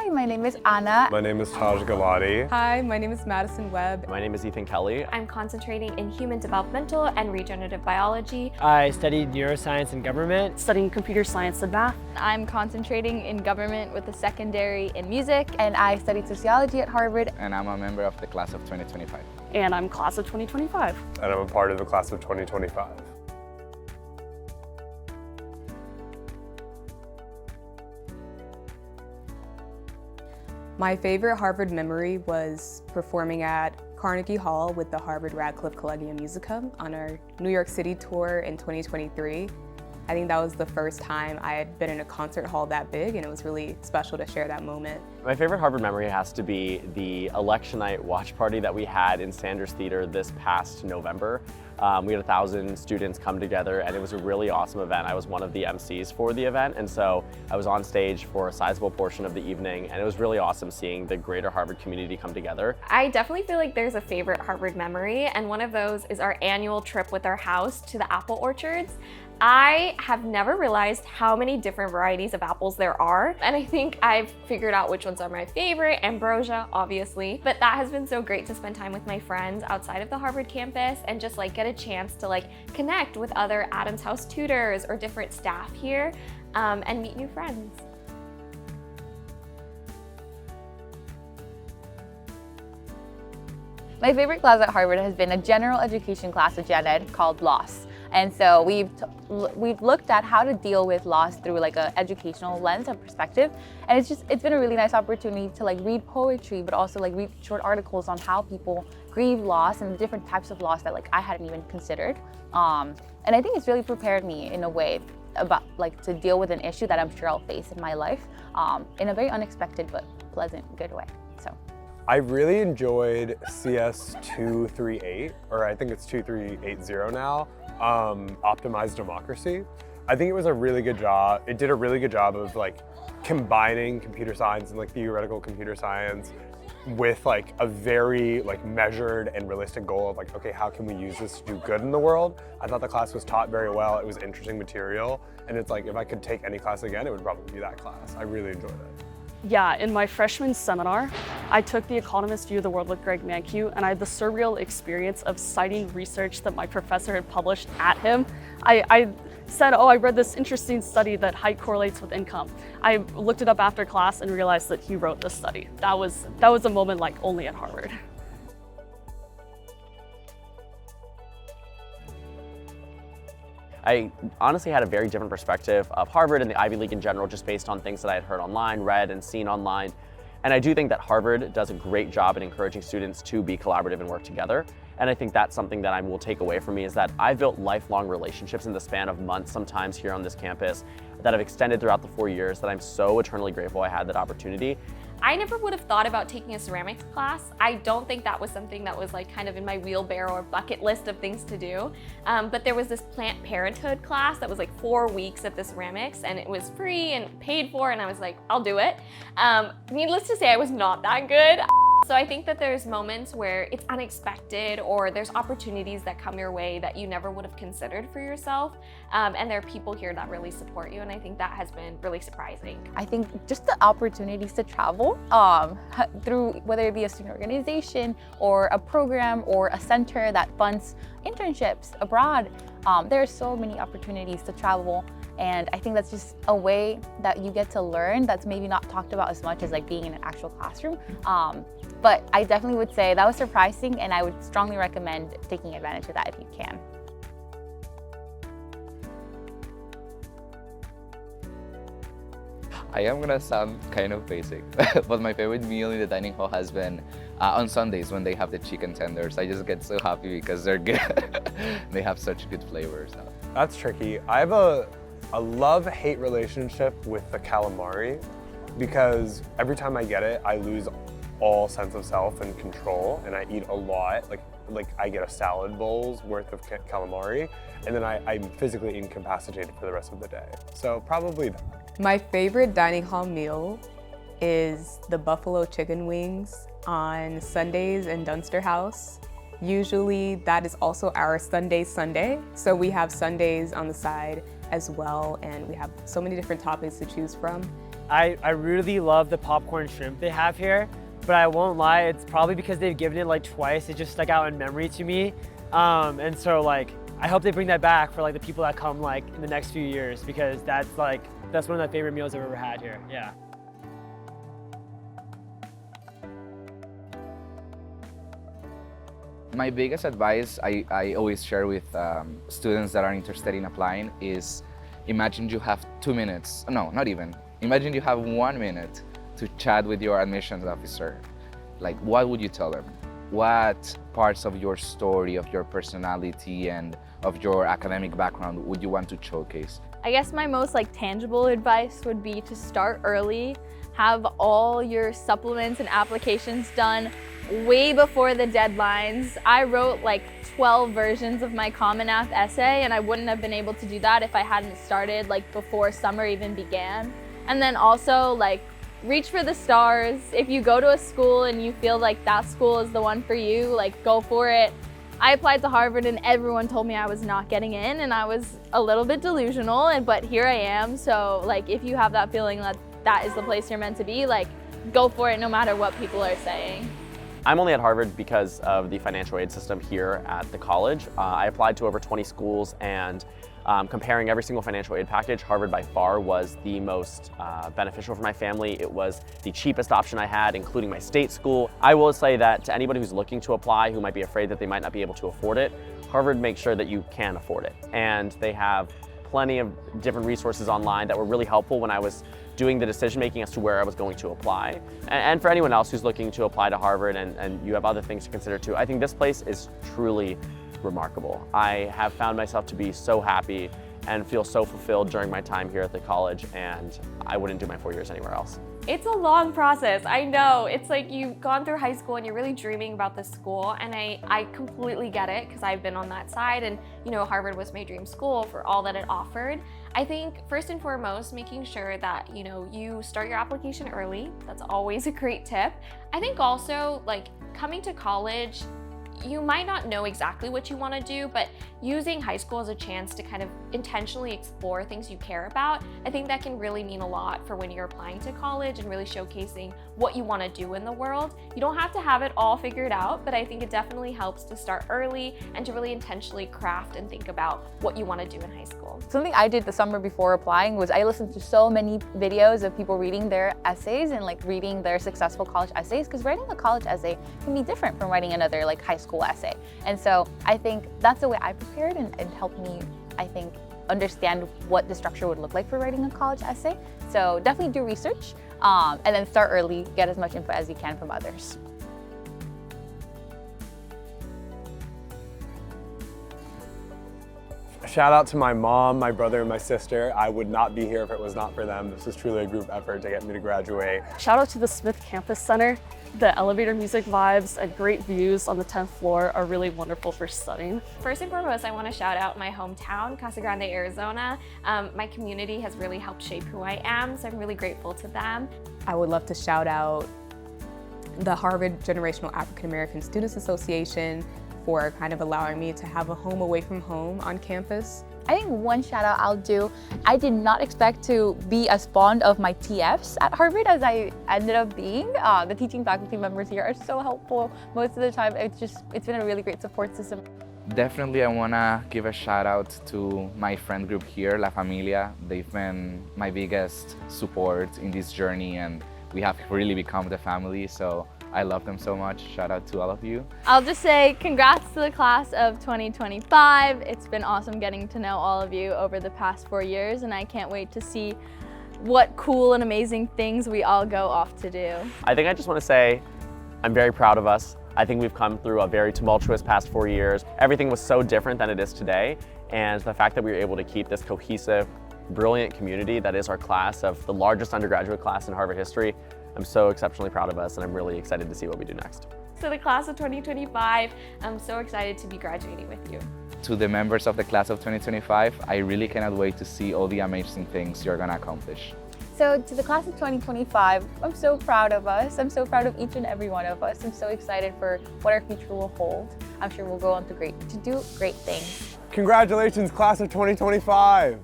Hi, my name is Anna. My name is Taj Galati. Hi, my name is Madison Webb. My name is Ethan Kelly. I'm concentrating in human developmental and regenerative biology. I studied neuroscience and government. Studying computer science and math. I'm concentrating in government with a secondary in music. And I studied sociology at Harvard. And I'm a member of the class of 2025. And I'm class of 2025. And I'm a part of the class of 2025. My favorite Harvard memory was performing at Carnegie Hall with the Harvard Radcliffe Collegium Musicum on our New York City tour in 2023. I think that was the first time I had been in a concert hall that big, and it was really special to share that moment. My favorite Harvard memory has to be the election night watch party that we had in Sanders Theater this past November. We had 1,000 students come together, and it was a really awesome event. I was one of the MCs for the event, and so I was on stage for a sizable portion of the evening, and it was really awesome seeing the greater Harvard community come together. I definitely feel like there's a favorite Harvard memory, and one of those is our annual trip with our house to the apple orchards. I have never realized how many different varieties of apples there are, and I think I've figured out which ones are my favorite, ambrosia, obviously. But that has been so great to spend time with my friends outside of the Harvard campus and just get a chance to connect with other Adams House tutors or different staff here and meet new friends. My favorite class at Harvard has been a general education class at Gen Ed called Loss. And so we've looked at how to deal with loss through an educational lens and perspective. And it's been a really nice opportunity to read poetry, but also read short articles on how people grieve loss and the different types of loss that I hadn't even considered. And I think it's really prepared me in a way about to deal with an issue that I'm sure I'll face in my life in a very unexpected but pleasant, good way. So. I really enjoyed CS 238, or I think it's 2380 now, Optimized Democracy. I think it was a really good job. It did a really good job of combining computer science and theoretical computer science with a very measured and realistic goal of okay, how can we use this to do good in the world? I thought the class was taught very well. It was interesting material, and it's if I could take any class again, it would probably be that class. I really enjoyed it. Yeah, in my freshman seminar, I took The Economist View of the World with Greg Mankiw, and I had the surreal experience of citing research that my professor had published at him. I said, oh, I read this interesting study that height correlates with income. I looked it up after class and realized that he wrote this study. That was a moment only at Harvard. I honestly had a very different perspective of Harvard and the Ivy League in general, just based on things that I had heard online, read, and seen online. And I do think that Harvard does a great job in encouraging students to be collaborative and work together. And I think that's something that I will take away from me, is that I've built lifelong relationships in the span of months, sometimes here on this campus, that have extended throughout the 4 years, that I'm so eternally grateful I had that opportunity. I never would have thought about taking a ceramics class. I don't think that was something that was kind of in my wheelbarrow or bucket list of things to do. But there was this plant parenthood class that was 4 weeks at the ceramics, and it was free and paid for, and I was I'll do it. Needless to say, I was not that good. So I think that there's moments where it's unexpected, or there's opportunities that come your way that you never would have considered for yourself. And there are people here that really support you, and I think that has been really surprising. I think just the opportunities to travel through whether it be a student organization or a program or a center that funds internships abroad, there are so many opportunities to travel. And I think that's just a way that you get to learn that's maybe not talked about as much as being in an actual classroom. But I definitely would say that was surprising, and I would strongly recommend taking advantage of that if you can. I am gonna sound kind of basic, but my favorite meal in the dining hall has been on Sundays when they have the chicken tenders. I just get so happy because they're good. They have such good flavors. That's tricky. I have a love-hate relationship with the calamari, because every time I get it, I lose all sense of self and control, and I eat a lot. Like I get a salad bowl's worth of calamari, and then I'm physically incapacitated for the rest of the day. So probably that. My favorite dining hall meal is the buffalo chicken wings on Sundays in Dunster House. Usually that is also our Sunday Sunday. So we have Sundays on the side as well, and we have so many different toppings to choose from. I really love the popcorn shrimp they have here, but I won't lie, it's probably because they've given it like twice. It just stuck out in memory to me. And so like, I hope they bring that back for like the people that come like in the next few years, because that's one of my favorite meals I've ever had here, yeah. My biggest advice I always share with students that are interested in applying is, imagine you have 2 minutes, no, not even. Imagine you have 1 minute to chat with your admissions officer. Like, what would you tell them? What parts of your story, of your personality, and of your academic background would you want to showcase? I guess my most tangible advice would be to start early, have all your supplements and applications done way before the deadlines. I wrote 12 versions of my Common App essay, and I wouldn't have been able to do that if I hadn't started before summer even began. And then also reach for the stars. If you go to a school and you feel like that school is the one for you, go for it. I applied to Harvard and everyone told me I was not getting in, and I was a little bit delusional, but here I am. So if you have that feeling that that is the place you're meant to be, go for it no matter what people are saying. I'm only at Harvard because of the financial aid system here at the college. I applied to over 20 schools, and comparing every single financial aid package, Harvard by far was the most beneficial for my family. It was the cheapest option I had, including my state school. I will say that to anybody who's looking to apply, who might be afraid that they might not be able to afford it, Harvard makes sure that you can afford it. And they have plenty of different resources online that were really helpful when I was doing the decision making as to where I was going to apply. And for anyone else who's looking to apply to Harvard and you have other things to consider too, I think this place is truly remarkable. I have found myself to be so happy and feel so fulfilled during my time here at the college, and I wouldn't do my 4 years anywhere else. It's a long process, I know. It's you've gone through high school and you're really dreaming about this school, and I completely get it because I've been on that side, and Harvard was my dream school for all that it offered. I think first and foremost, making sure that you start your application early. That's always a great tip. I think also coming to college, you might not know exactly what you want to do, but using high school as a chance to kind of intentionally explore things you care about, I think that can really mean a lot for when you're applying to college and really showcasing what you want to do in the world. You don't have to have it all figured out, but I think it definitely helps to start early and to really intentionally craft and think about what you want to do in high school. Something I did the summer before applying was I listened to so many videos of people reading their essays and reading their successful college essays, because writing a college essay can be different from writing another high school essay. And so I think that's the way I prepared and helped me, I think, understand what the structure would look like for writing a college essay. So definitely do research and then start early, get as much info as you can from others. Shout out to my mom, my brother, and my sister. I would not be here if it was not for them. This was truly a group effort to get me to graduate. Shout out to the Smith Campus Center. The elevator music vibes and great views on the 10th floor are really wonderful for studying. First and foremost, I want to shout out my hometown, Casa Grande, Arizona. My community has really helped shape who I am, so I'm really grateful to them. I would love to shout out the Harvard Generational African American Students Association for kind of allowing me to have a home away from home on campus. I think one shout out I'll do, I did not expect to be as fond of my TFs at Harvard as I ended up being. The teaching faculty members here are so helpful most of the time. It's been a really great support system. Definitely, I want to give a shout out to my friend group here, La Familia. They've been my biggest support in this journey, and we have really become the family. So I love them so much. Shout out to all of you. I'll just say congrats to the class of 2025. It's been awesome getting to know all of you over the past 4 years, and I can't wait to see what cool and amazing things we all go off to do. I think I just want to say I'm very proud of us. I think we've come through a very tumultuous past 4 years. Everything was so different than it is today, and the fact that we were able to keep this cohesive, brilliant community that is our class of the largest undergraduate class in Harvard history, I'm so exceptionally proud of us, and I'm really excited to see what we do next. So the class of 2025, I'm so excited to be graduating with you. To the members of the class of 2025, I really cannot wait to see all the amazing things you're going to accomplish. So to the class of 2025, I'm so proud of us. I'm so proud of each and every one of us. I'm so excited for what our future will hold. I'm sure we'll go on to do great things. Congratulations, class of 2025.